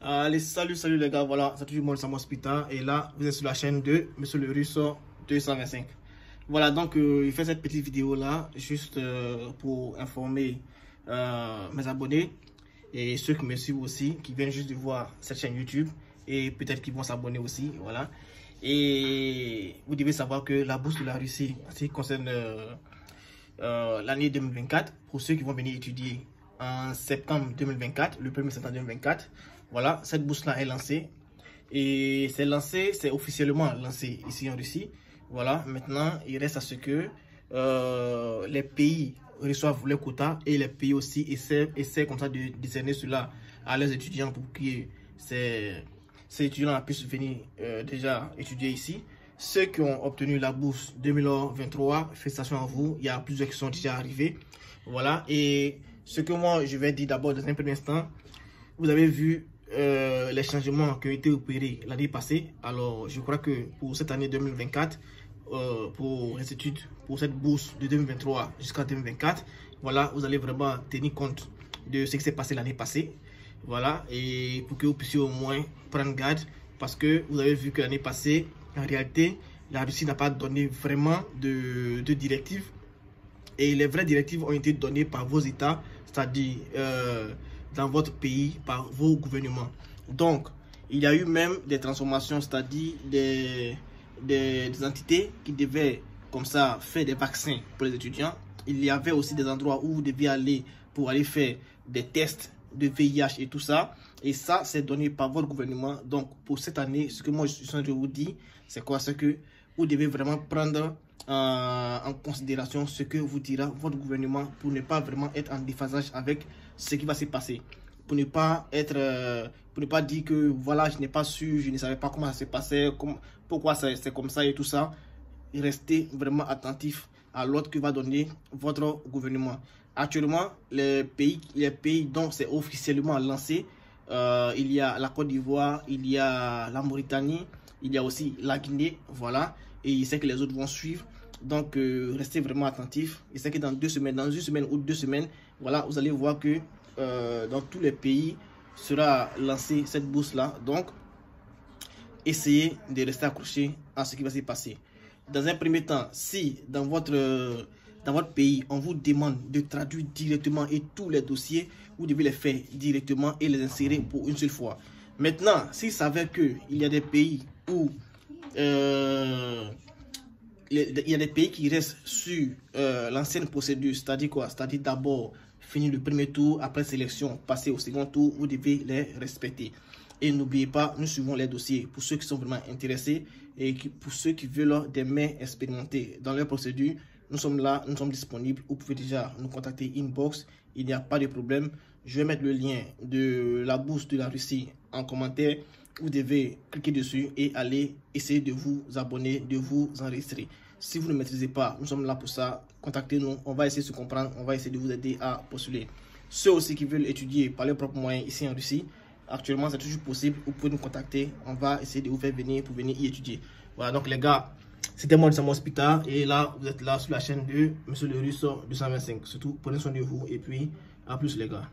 Allez, salut les gars, voilà, c'est toujours moi, Sam Hospital, et là, vous êtes sur la chaîne de Monsieur le Russe 225. Voilà, donc, il fait cette petite vidéo-là, juste pour informer mes abonnés, et ceux qui me suivent aussi, qui viennent juste de voir cette chaîne YouTube, et peut-être qu'ils vont s'abonner aussi, voilà. Et vous devez savoir que la bourse de la Russie, en ce qui concerne l'année 2024, pour ceux qui vont venir étudier en septembre 2024, le 1er septembre 2024, voilà, cette bourse-là est lancée. Et c'est officiellement lancé ici en Russie. Voilà, maintenant, il reste à ce que les pays reçoivent les quotas et les pays aussi essaient comme ça de discerner cela à leurs étudiants pour que ces étudiants puissent venir déjà étudier ici. Ceux qui ont obtenu la bourse 2023, félicitations à vous. Il y a plusieurs qui sont déjà arrivés. Voilà, et ce que moi je vais dire d'abord dans un premier instant, vous avez vu les changements qui ont été opérés l'année passée. Alors, je crois que pour cette année 2024, pour les études, pour cette bourse de 2023 jusqu'à 2024, voilà, vous allez vraiment tenir compte de ce qui s'est passé l'année passée. Voilà, et pour que vous puissiez au moins prendre garde, parce que vous avez vu que l'année passée, en réalité, la Russie n'a pas donné vraiment de directives. Et les vraies directives ont été données par vos États, c'est-à-dire dans votre pays, par vos gouvernements. Donc, il y a eu même des transformations, c'est-à-dire des entités qui devaient, comme ça, faire des vaccins pour les étudiants. Il y avait aussi des endroits où vous deviez aller pour aller faire des tests de VIH et tout ça. Et ça, c'est donné par votre gouvernement. Donc, pour cette année, ce que moi, je suis en train de vous dire, c'est quoi? C'est que vous devez vraiment prendre en considération ce que vous dira votre gouvernement pour ne pas vraiment être en déphasage avec ce qui va se passer, pour ne pas être pour ne pas dire que voilà, je n'ai pas su, je ne savais pas comment ça se passait, pourquoi c'est comme ça et tout ça. Restez vraiment attentif à l'ordre que va donner votre gouvernement. Actuellement, les pays dont c'est officiellement lancé, il y a la Côte d'Ivoire, il y a la Mauritanie, il y a aussi la Guinée, voilà, et il sait que les autres vont suivre. Donc, restez vraiment attentifs. Il sait que dans une semaine ou 2 semaines, voilà, vous allez voir que dans tous les pays sera lancée cette bourse-là. Donc, essayez de rester accroché à ce qui va se passer. Dans un premier temps, si dans votre pays, on vous demande de traduire directement et tous les dossiers, vous devez les faire directement et les insérer pour une seule fois. Maintenant, s'il s'avère qu'il y a des pays où il y a des pays qui restent sur l'ancienne procédure, c'est-à-dire quoi? C'est-à-dire d'abord finir le premier tour, après sélection, passer au second tour, vous devez les respecter. Et n'oubliez pas, nous suivons les dossiers pour ceux qui sont vraiment intéressés et pour ceux qui veulent des mains expérimentées dans leur procédure. Nous sommes là, nous sommes disponibles. Vous pouvez déjà nous contacter inbox, il n'y a pas de problème. Je vais mettre le lien de la bourse de la Russie en commentaire. Vous devez cliquer dessus et aller essayer de vous abonner, de vous enregistrer. Si vous ne maîtrisez pas, nous sommes là pour ça. Contactez-nous, on va essayer de se comprendre, on va essayer de vous aider à postuler. Ceux aussi qui veulent étudier par leurs propres moyens ici en Russie, actuellement c'est toujours possible, vous pouvez nous contacter, on va essayer de vous faire venir pour venir y étudier. Voilà, donc les gars, c'était moi de Sam Hospital et là vous êtes là sur la chaîne de Monsieur le Russe 225. Surtout, prenez soin de vous et puis à plus les gars.